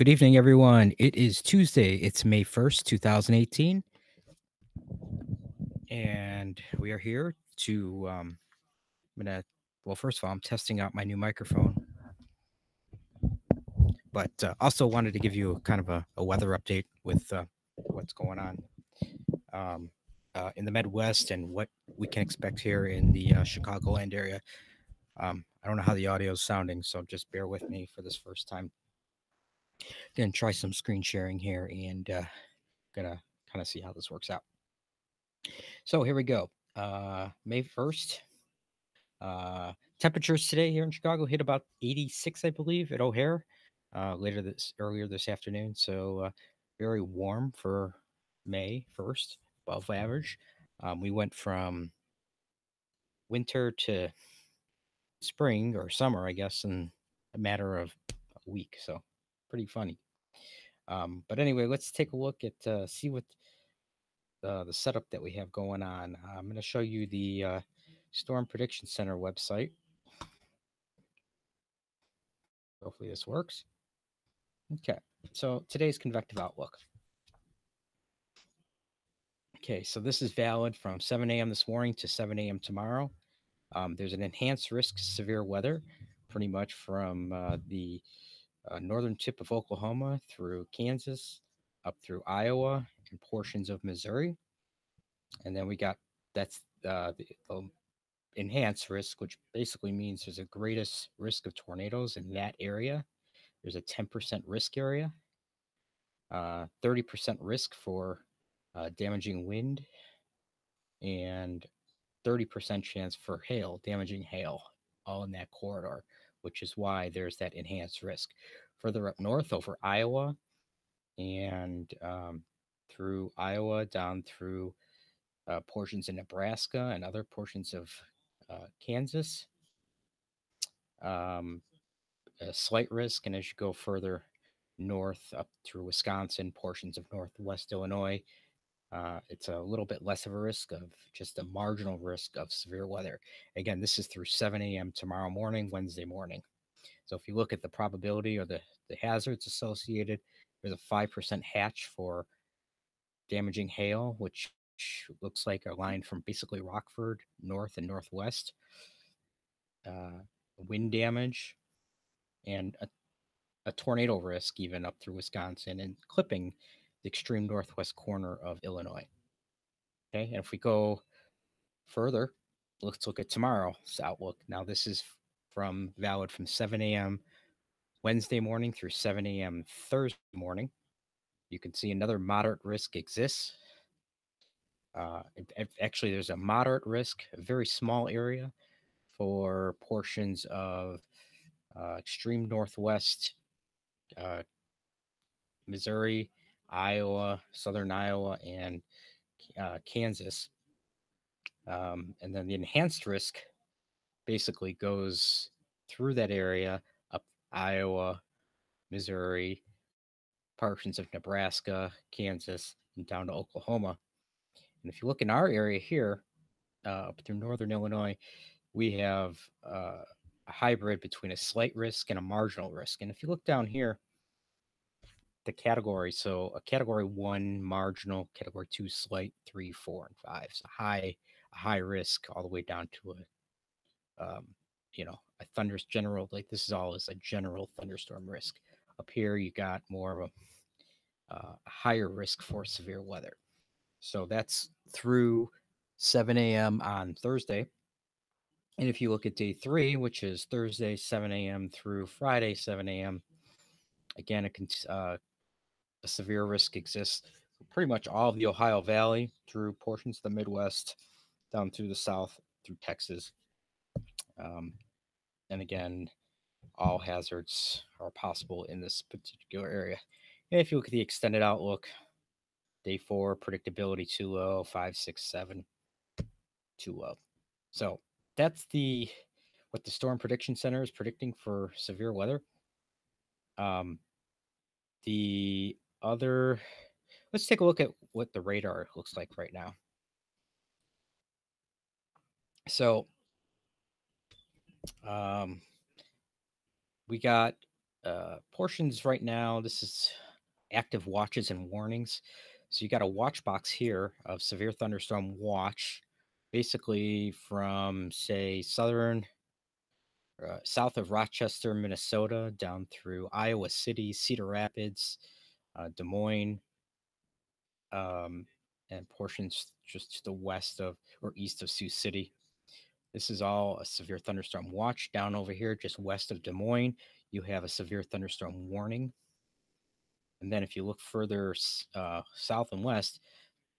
Good evening, everyone. It is Tuesday. It's May 1st, 2018. And we are here to, first of all, I'm testing out my new microphone, but also wanted to give you kind of a weather update with what's going on in the Midwest and what we can expect here in the Chicagoland area. I don't know how the audio is sounding, so just bear with me for this first time. Gonna try some screen sharing here and gonna kind of see how this works out. So here we go. May 1st. Temperatures today here in Chicago hit about 86, I believe, at O'Hare earlier this afternoon. So very warm for May 1st, above average. We went from winter to spring or summer, I guess, in a matter of a week. So pretty funny. But anyway, let's take a look at see what the setup that we have going on. I'm going to show you the Storm Prediction Center website. Hopefully this works. Okay, so today's convective outlook. Okay, so this is valid from 7 a.m. this morning to 7 a.m. tomorrow. There's an enhanced risk of severe weather, pretty much from the northern tip of Oklahoma through Kansas, up through Iowa, and portions of Missouri. And then we got that's the enhanced risk, which basically means there's a greatest risk of tornadoes in that area. There's a 10% risk area, 30% risk for damaging wind, and 30% chance for hail, damaging hail, all in that corridor, which is why there's that enhanced risk. Further up north over Iowa and through Iowa down through portions of Nebraska and other portions of Kansas, a slight risk. And as you go further north up through Wisconsin, portions of northwest Illinois, it's a little bit less of a risk of just a marginal risk of severe weather. Again, this is through 7 a.m. tomorrow morning, Wednesday morning. So if you look at the probability or the hazards associated, there's a 5% hatch for damaging hail, which looks like a line from basically Rockford north and northwest. Wind damage and a tornado risk even up through Wisconsin and clipping the extreme northwest corner of Illinois. Okay, and if we go further, let's look at tomorrow's outlook. Now, this is valid from 7 a.m. Wednesday morning through 7 a.m. Thursday morning. You can see another moderate risk exists. Actually, there's a moderate risk, a very small area for portions of extreme northwest Missouri, Iowa, southern Iowa, and Kansas. And then the enhanced risk basically goes through that area up Iowa, Missouri, portions of Nebraska, Kansas, and down to Oklahoma. And if you look in our area here, up through northern Illinois, we have a hybrid between a slight risk and a marginal risk. And if you look down here, the category, so a category 1 marginal, category 2 slight, 3, 4, and 5. So a high risk all the way down to a thunderous general, like this is all as a general thunderstorm risk. Up here, you got more of a higher risk for severe weather. So that's through 7 a.m. on Thursday. And if you look at day 3, which is Thursday, 7 a.m. through Friday, 7 a.m., again, a severe risk exists for pretty much all of the Ohio Valley through portions of the Midwest, down through the South, through Texas. And again, all hazards are possible in this particular area. And if you look at the extended outlook, day 4, predictability too low, 5, 6, 7, too low. So that's what the Storm Prediction Center is predicting for severe weather. The other, let's take a look at what the radar looks like right now. So we got portions right now. This is active watches and warnings. So you got a watch box here of severe thunderstorm watch, basically from say south of Rochester, Minnesota, down through Iowa City, Cedar Rapids, Des Moines, um, and portions just to the west of or east of Sioux City. This is all a severe thunderstorm watch. Down over here, just west of Des Moines, you have a severe thunderstorm warning. And then if you look further south and west,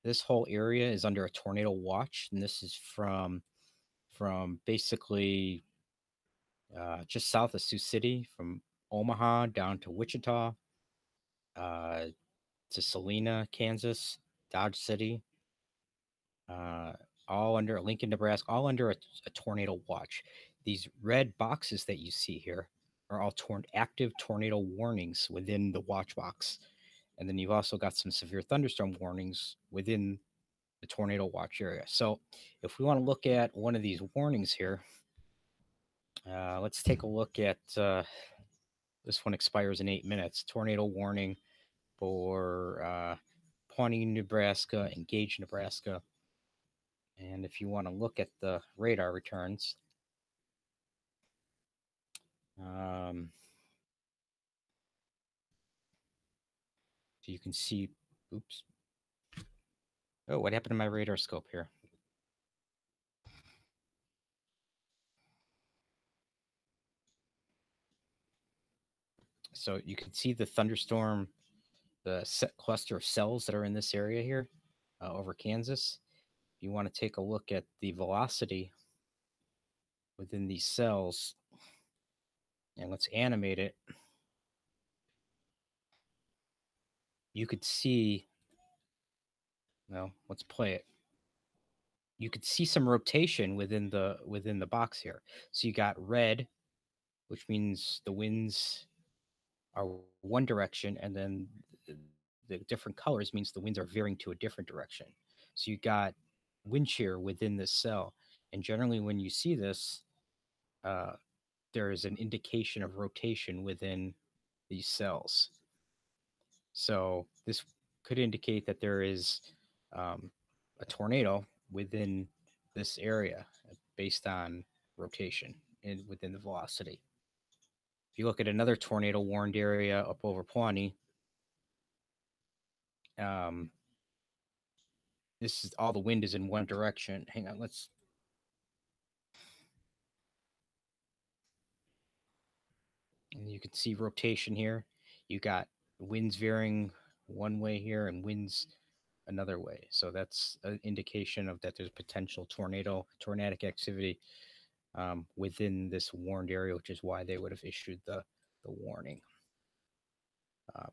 this whole area is under a tornado watch, and this is from basically just south of Sioux City, from Omaha down to Wichita, uh, to Salina, Kansas, Dodge City, uh, all under Lincoln, Nebraska, all under a tornado watch. These red boxes that you see here are all active tornado warnings within the watch box. And then you've also got some severe thunderstorm warnings within the tornado watch area. So if we want to look at one of these warnings here, let's take a look at this one expires in 8 minutes. Tornado warning for Pawnee, Nebraska, and Gage, Nebraska. And if you want to look at the radar returns, so you can see, oops. Oh, what happened to my radar scope here? So you can see the thunderstorm, the set cluster of cells that are in this area here over Kansas. If you want to take a look at the velocity within these cells, and let's animate it, you could see, well, let's play it. You could see some rotation within the box here. So you got red, which means the winds are one direction, and then the different colors means the winds are veering to a different direction. So you got wind shear within this cell, and generally when you see this, uh, there is an indication of rotation within these cells. So this could indicate that there is um, a tornado within this area based on rotation and within the velocity. If you look at another tornado warned area up over Pawnee, um, this is all the wind is in one direction. Hang on, let's. And you can see rotation here. You got winds veering one way here and winds another way. So that's an indication of that there's potential tornadic activity within this warned area, which is why they would have issued the warning.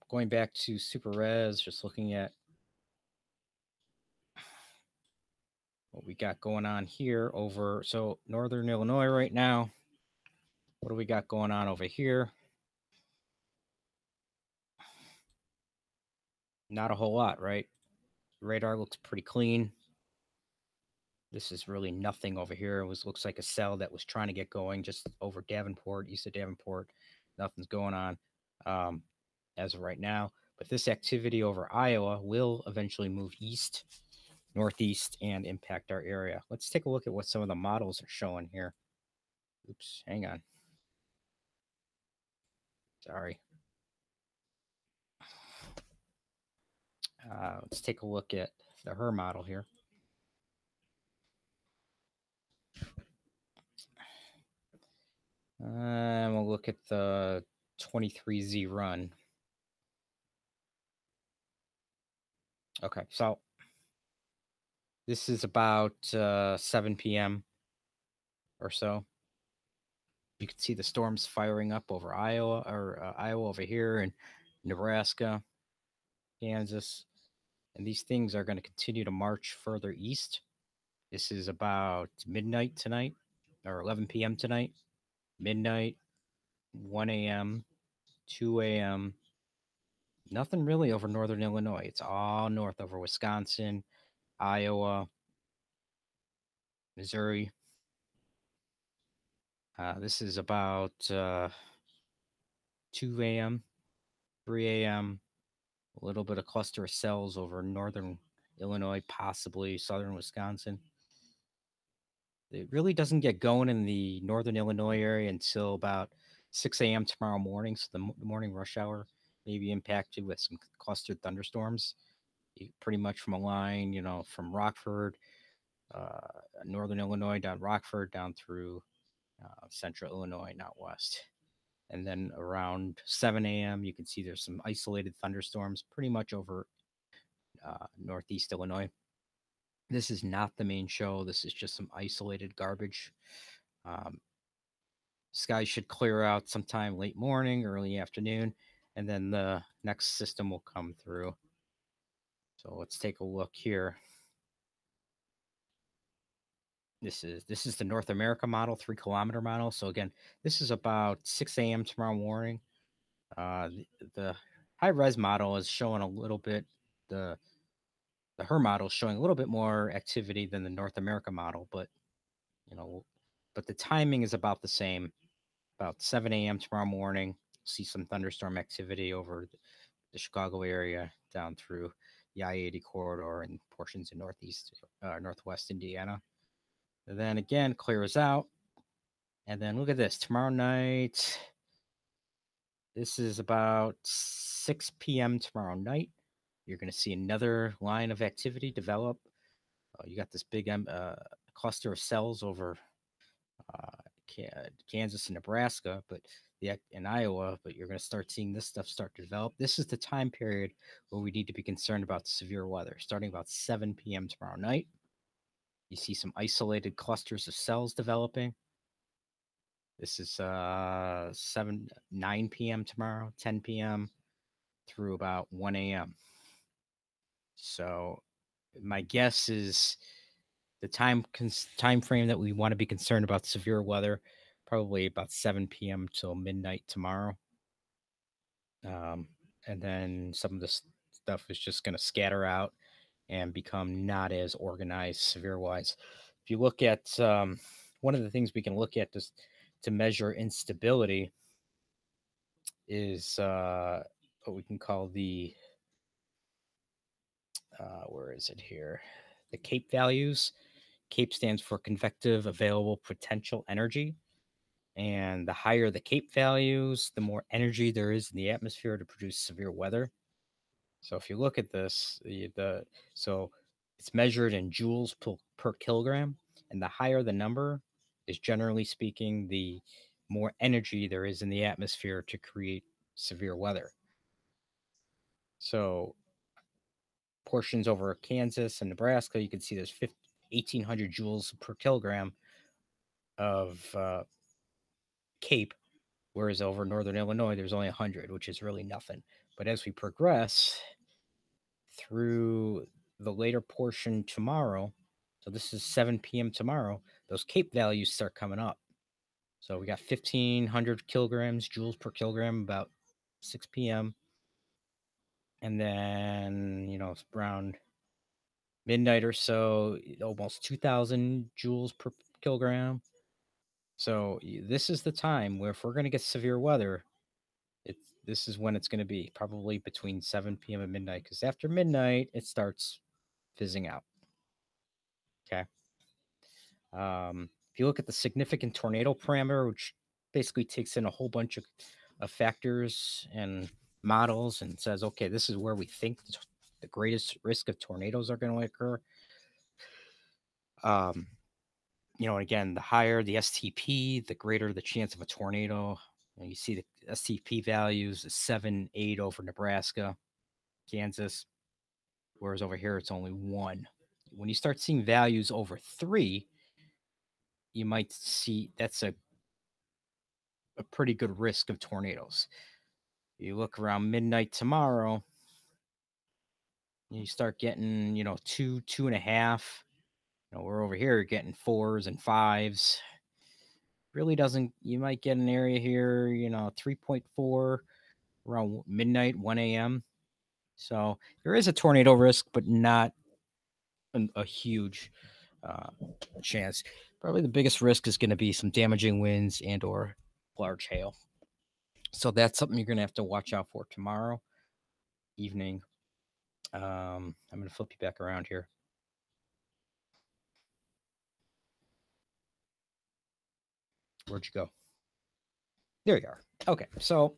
Going back to Super Res, just looking at what we got going on here over so northern Illinois right now. What do we got going on over here? Not a whole lot, right? Radar looks pretty clean. This is really nothing over here. Looks like a cell that was trying to get going just over Davenport, east of Davenport. Nothing's going on as of right now. But this activity over Iowa will eventually move east, northeast, and impact our area. Let's take a look at what some of the models are showing here. Oops, hang on. Sorry. Let's take a look at the HER model here. We'll look at the 23Z run. Okay, so this is about 7 p.m. or so. You can see the storms firing up over Iowa over here and Nebraska, Kansas. And these things are going to continue to march further east. This is about midnight tonight or 11 p.m. tonight, midnight, 1 a.m., 2 a.m. Nothing really over northern Illinois. It's all north over Wisconsin, Iowa, Missouri. This is about 2 a.m., 3 a.m., a little bit of cluster of cells over northern Illinois, possibly southern Wisconsin. It really doesn't get going in the northern Illinois area until about 6 a.m. tomorrow morning. So the morning rush hour may be impacted with some clustered thunderstorms, pretty much from a line, from Rockford, uh, northern Illinois down Rockford down through central Illinois, not west. And then around 7 a.m., you can see there's some isolated thunderstorms pretty much over northeast Illinois. This is not the main show. This is just some isolated garbage. Um, Skies should clear out sometime late morning, early afternoon, and then the next system will come through. So let's take a look here. This is the North America model, 3 kilometer model. So again, this is about 6 a.m. tomorrow morning. The high res model is showing a little bit the her model is showing a little bit more activity than the North America model, but you know, but the timing is about the same. About 7 a.m. tomorrow morning, see some thunderstorm activity over the Chicago area down through the I-80 corridor and portions of northwest Indiana. And then again, clears out. And then look at this. Tomorrow night, this is about 6 p.m. tomorrow night. You're going to see another line of activity develop. You got this big cluster of cells over Kansas and Nebraska, but in Iowa, but you're going to start seeing this stuff start to develop. This is the time period where we need to be concerned about severe weather, starting about 7 p.m. tomorrow night. You see some isolated clusters of cells developing. This is 9 p.m. tomorrow, 10 p.m. through about 1 a.m. So my guess is the time frame that we want to be concerned about severe weather, probably about 7 p.m. till midnight tomorrow. And then some of this stuff is just going to scatter out and become not as organized severe wise. If you look at one of the things we can look at to measure instability is what we can call the where is it here? The CAPE values. CAPE stands for convective available potential energy. And the higher the CAPE values, the more energy there is in the atmosphere to produce severe weather. So if you look at this, so it's measured in joules per kilogram, and the higher the number is generally speaking, the more energy there is in the atmosphere to create severe weather. So portions over Kansas and Nebraska, you can see there's 1,800 joules per kilogram of CAPE, whereas over northern Illinois, there's only 100, which is really nothing. But as we progress through the later portion tomorrow, so this is 7 p.m. tomorrow, those CAPE values start coming up. So we got 1,500 kilograms, joules per kilogram, about 6 p.m. And then, around midnight or so, almost 2,000 joules per kilogram. So this is the time where if we're going to get severe weather, this is when it's going to be, probably between 7 p.m. and midnight, because after midnight, it starts fizzing out. Okay. If you look at the significant tornado parameter, which basically takes in a whole bunch of factors and models and says, okay, this is where we think the greatest risk of tornadoes are going to occur. Again, the higher the STP, the greater the chance of a tornado. You see the STP values is 7, 8 over Nebraska, Kansas, whereas over here it's only 1. When you start seeing values over 3, you might see that's a pretty good risk of tornadoes. You look around midnight tomorrow, you start getting, 2, 2.5. We're over here getting 4s and 5s. Really doesn't, you might get an area here, 3.4 around midnight, 1 a.m. So there is a tornado risk, but not a huge chance. Probably the biggest risk is going to be some damaging winds and or large hail. So that's something you're going to have to watch out for tomorrow evening. I'm going to flip you back around here. Where'd you go? There you are. Okay. So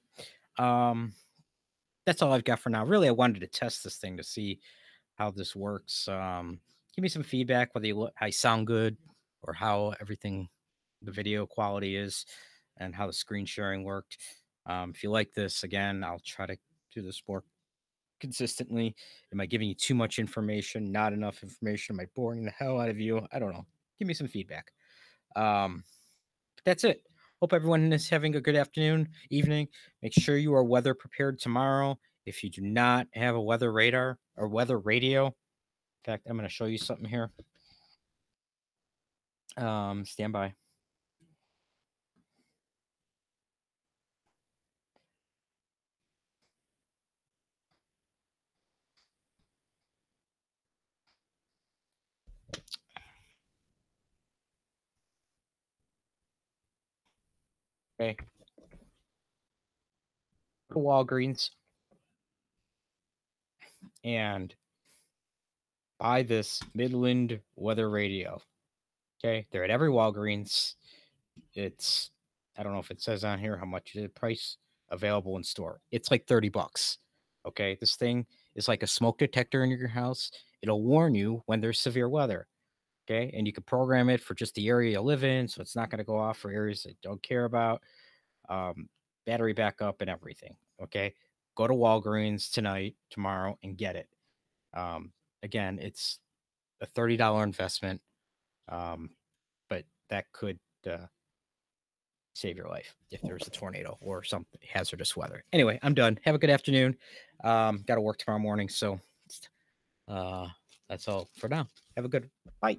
that's all I've got for now. Really, I wanted to test this thing to see how this works. Give me some feedback whether you look, how you sound good, or how everything, the video quality is, and how the screen sharing worked. If you like this, again, I'll try to do this more consistently. Am I giving you too much information? Not enough information? Am I boring the hell out of you? I don't know. Give me some feedback. But that's it. Hope everyone is having a good afternoon, evening. Make sure you are weather prepared tomorrow. If you do not have a weather radar or weather radio, in fact, I'm going to show you something here. Stand by. Okay. Go to Walgreens and buy this Midland weather radio. Okay. They're at every Walgreens. It's, I don't know if it says on here how much the price available in store. It's like $30. Okay. This thing is like a smoke detector in your house. It'll warn you when there's severe weather. Okay. And you can program it for just the area you live in. So it's not going to go off for areas that don't care about. Battery backup and everything. Okay. Go to Walgreens tonight, tomorrow, and get it. Again, it's a $30 investment. But that could save your life if there's a tornado or some hazardous weather. Anyway, I'm done. Have a good afternoon. Got to work tomorrow morning. So that's all for now. Have a good bye.